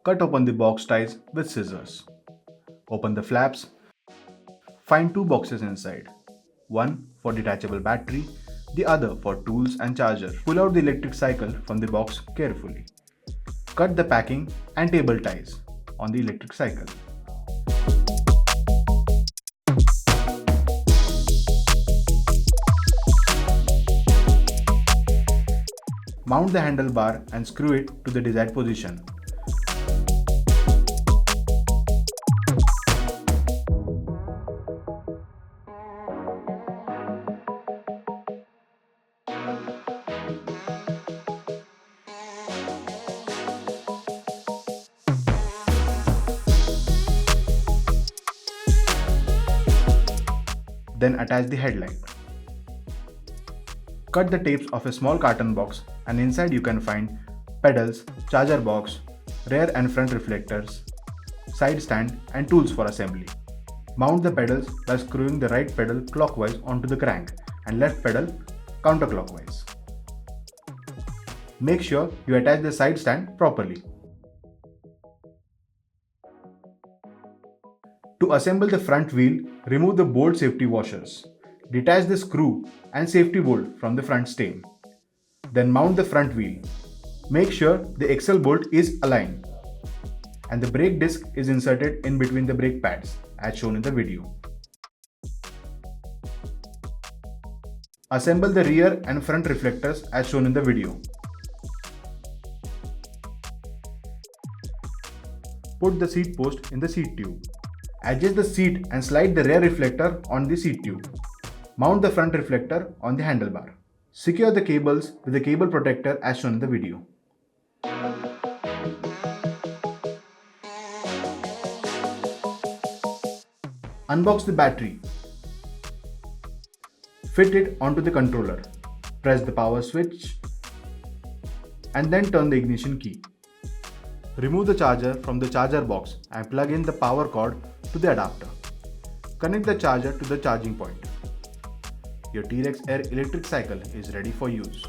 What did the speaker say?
Cut open the box ties with scissors. Open the flaps. Find two boxes inside. One for detachable battery, the other for tools and charger. Pull out the electric cycle from the box carefully. Cut the packing and table ties on the electric cycle. Mount the handlebar and screw it to the desired position. Then attach the headlight. Cut the tapes of a small carton box, and inside you can find pedals, charger box, rear and front reflectors, side stand and tools for assembly. Mount the pedals by screwing the right pedal clockwise onto the crank and left pedal counterclockwise. Make sure you attach the side stand properly. To assemble the front wheel, remove the bolt safety washers. Detach the screw and safety bolt from the front stem. Then mount the front wheel. Make sure the axle bolt is aligned and the brake disc is inserted in between the brake pads as shown in the video. Assemble the rear and front reflectors as shown in the video. Put the seat post in the seat tube. Adjust the seat and slide the rear reflector on the seat tube. Mount the front reflector on the handlebar. Secure the cables with the cable protector as shown in the video. Unbox the battery. Fit it onto the controller. Press the power switch and then turn the ignition key. Remove the charger from the charger box and plug in the power cord to the adapter. Connect the charger to the charging point. Your T-Rex Air electric cycle is ready for use.